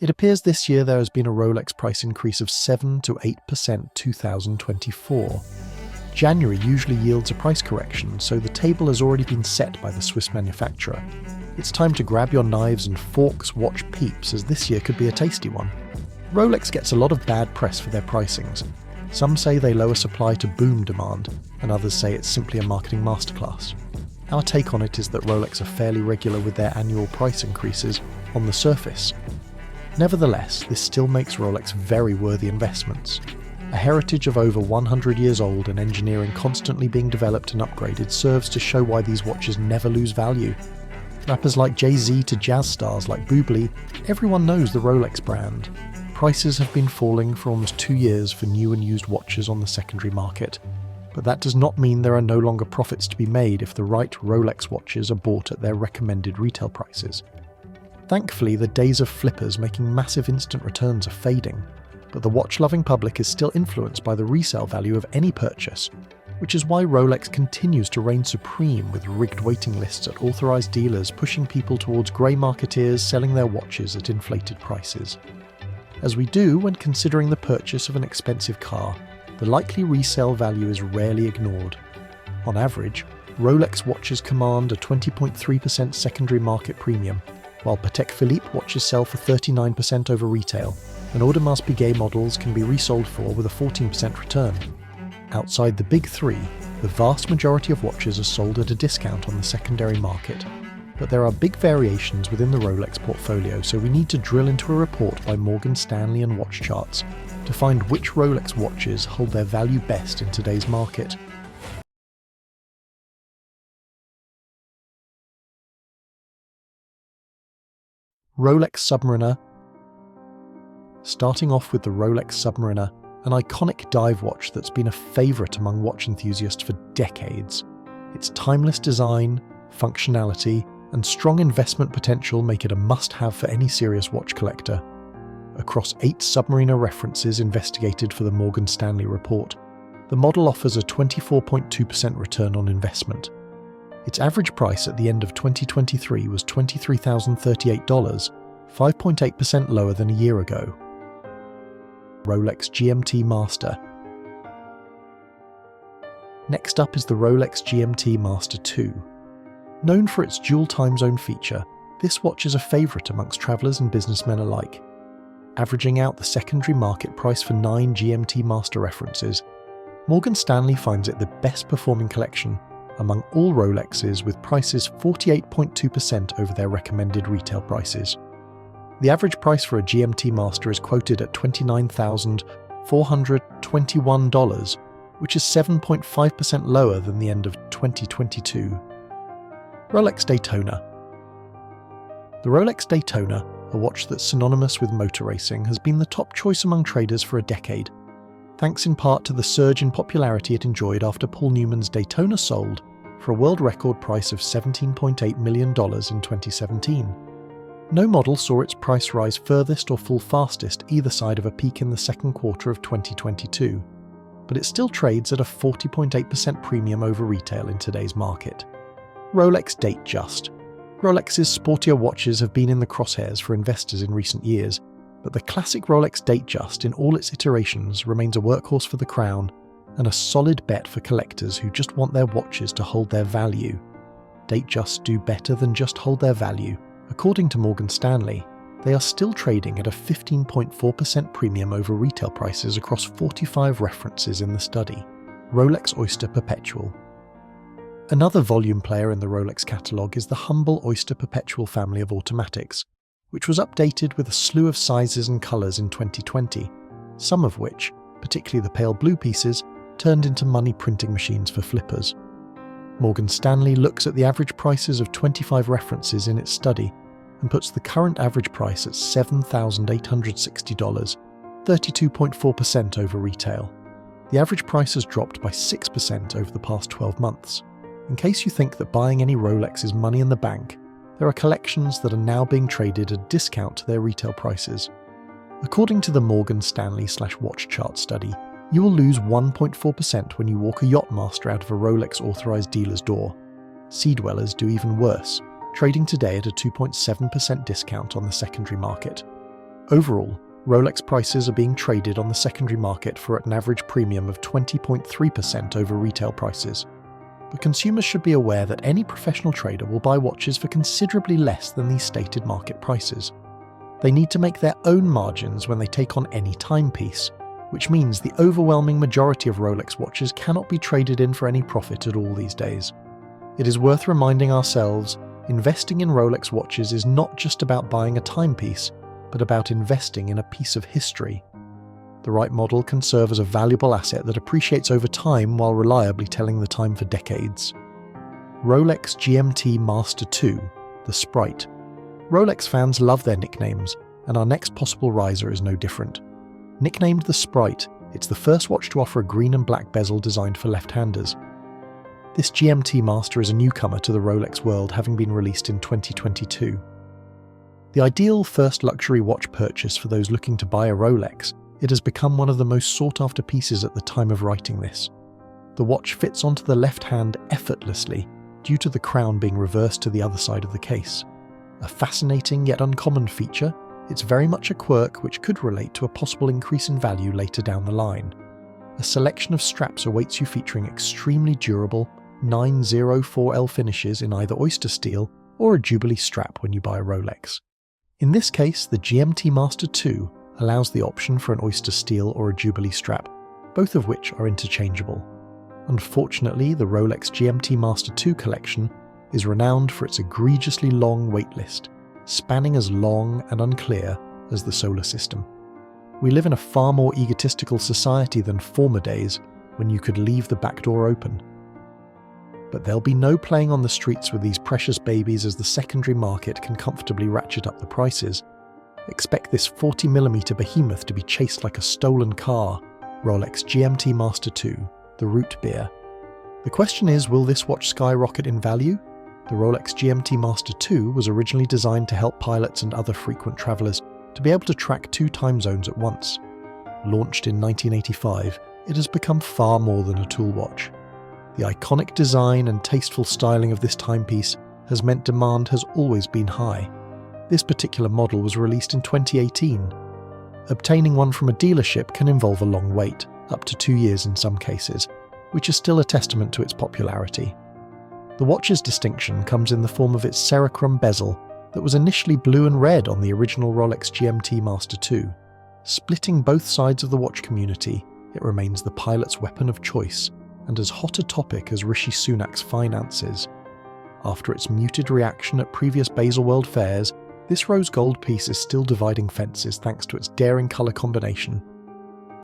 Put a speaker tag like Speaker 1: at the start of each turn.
Speaker 1: It appears this year there has been a Rolex price increase of 7 to 8% 2024. January usually yields a price correction, so the table has already been set by the Swiss manufacturer. It's time to grab your knives and forks, watch peeps, as this year could be a tasty one. Rolex gets a lot of bad press for their pricings. Some say they lower supply to boom demand, and others say it's simply a marketing masterclass. Our take on it is that Rolex are fairly regular with their annual price increases on the surface. Nevertheless, this still makes Rolex very worthy investments. A heritage of over 100 years old and engineering constantly being developed and upgraded serves to show why these watches never lose value. Rappers like Jay-Z to jazz stars like Buble, everyone knows the Rolex brand. Prices have been falling for almost 2 years for new and used watches on the secondary market, but that does not mean there are no longer profits to be made if the right Rolex watches are bought at their recommended retail prices. Thankfully, the days of flippers making massive instant returns are fading, but the watch-loving public is still influenced by the resale value of any purchase, which is why Rolex continues to reign supreme with rigged waiting lists at authorised dealers pushing people towards grey marketeers selling their watches at inflated prices. As we do when considering the purchase of an expensive car, the likely resale value is rarely ignored. On average, Rolex watches command a 20.3% secondary market premium, while Patek Philippe watches sell for 39% over retail, and Audemars Piguet models can be resold for with a 14% return. Outside the big three, the vast majority of watches are sold at a discount on the secondary market, but there are big variations within the Rolex portfolio, so we need to drill into a report by Morgan Stanley and Watch Charts to find which Rolex watches hold their value best in today's market. Rolex Submariner. Starting off with the Rolex Submariner, an iconic dive watch that's been a favourite among watch enthusiasts for decades. Its timeless design, functionality, and strong investment potential make it a must-have for any serious watch collector. Across 8 Submariner references investigated for the Morgan Stanley report, the model offers a 24.2% return on investment. Its average price at the end of 2023 was $23,038, 5.8% lower than a year ago. Rolex GMT Master. Next up is the Rolex GMT Master 2. Known for its dual time zone feature, this watch is a favourite amongst travellers and businessmen alike. Averaging out the secondary market price for 9 GMT Master references, Morgan Stanley finds it the best performing collection among all Rolexes, with prices 48.2% over their recommended retail prices. The average price for a GMT Master is quoted at $29,421, which is 7.5% lower than the end of 2022. Rolex Daytona. The Rolex Daytona, a watch that's synonymous with motor racing, has been the top choice among traders for a decade, thanks in part to the surge in popularity it enjoyed after Paul Newman's Daytona sold for a world record price of $17.8 million in 2017. No model saw its price rise furthest or fall fastest either side of a peak in the second quarter of 2022, but it still trades at a 40.8% premium over retail in today's market. Rolex Datejust. Rolex's sportier watches have been in the crosshairs for investors in recent years, but the classic Rolex Datejust in all its iterations remains a workhorse for the crown and a solid bet for collectors who just want their watches to hold their value. Datejusts do better than just hold their value. According to Morgan Stanley, they are still trading at a 15.4% premium over retail prices across 45 references in the study. Rolex Oyster Perpetual. Another volume player in the Rolex catalogue is the humble Oyster Perpetual family of automatics, which was updated with a slew of sizes and colours in 2020, some of which, particularly the pale blue pieces, turned into money printing machines for flippers. Morgan Stanley looks at the average prices of 25 references in its study and puts the current average price at $7,860, 32.4% over retail. The average price has dropped by 6% over the past 12 months. In case you think that buying any Rolex is money in the bank, there are collections that are now being traded at a discount to their retail prices. According to the Morgan Stanley/Watch Chart study, you will lose 1.4% when you walk a Yachtmaster out of a Rolex authorised dealer's door. Sea Dwellers do even worse, trading today at a 2.7% discount on the secondary market. Overall, Rolex prices are being traded on the secondary market for an average premium of 20.3% over retail prices. But consumers should be aware that any professional trader will buy watches for considerably less than these stated market prices. They need to make their own margins when they take on any timepiece, which means the overwhelming majority of Rolex watches cannot be traded in for any profit at all these days. It is worth reminding ourselves, investing in Rolex watches is not just about buying a timepiece, but about investing in a piece of history. The right model can serve as a valuable asset that appreciates over time while reliably telling the time for decades. Rolex GMT Master 2, the Sprite. Rolex fans love their nicknames, and our next possible riser is no different. Nicknamed the Sprite, it's the first watch to offer a green and black bezel designed for left-handers. This GMT Master is a newcomer to the Rolex world, having been released in 2022. The ideal first luxury watch purchase for those looking to buy a Rolex, it has become one of the most sought-after pieces at the time of writing this. The watch fits onto the left hand effortlessly due to the crown being reversed to the other side of the case. A fascinating yet uncommon feature, it's very much a quirk which could relate to a possible increase in value later down the line. A selection of straps awaits you featuring extremely durable 904L finishes in either oyster steel or a Jubilee strap when you buy a Rolex. In this case, the GMT Master 2 allows the option for an oyster steel or a Jubilee strap, both of which are interchangeable. Unfortunately, the Rolex GMT Master 2 collection is renowned for its egregiously long waitlist, spanning as long and unclear as the solar system. We live in a far more egotistical society than former days when you could leave the back door open. But there'll be no playing on the streets with these precious babies, as the secondary market can comfortably ratchet up the prices. Expect this 40mm behemoth to be chased like a stolen car, Rolex GMT Master 2, the root beer. The question is, will this watch skyrocket in value? The Rolex GMT Master 2 was originally designed to help pilots and other frequent travellers to be able to track 2 time zones at once. Launched in 1985, it has become far more than a tool watch. The iconic design and tasteful styling of this timepiece has meant demand has always been high. This particular model was released in 2018. Obtaining one from a dealership can involve a long wait, up to 2 years in some cases, which is still a testament to its popularity. The watch's distinction comes in the form of its Cerachrom bezel that was initially blue and red on the original Rolex GMT Master 2. Splitting both sides of the watch community, it remains the pilot's weapon of choice, and as hot a topic as Rishi Sunak's finances. After its muted reaction at previous Baselworld fairs, this rose gold piece is still dividing fences thanks to its daring colour combination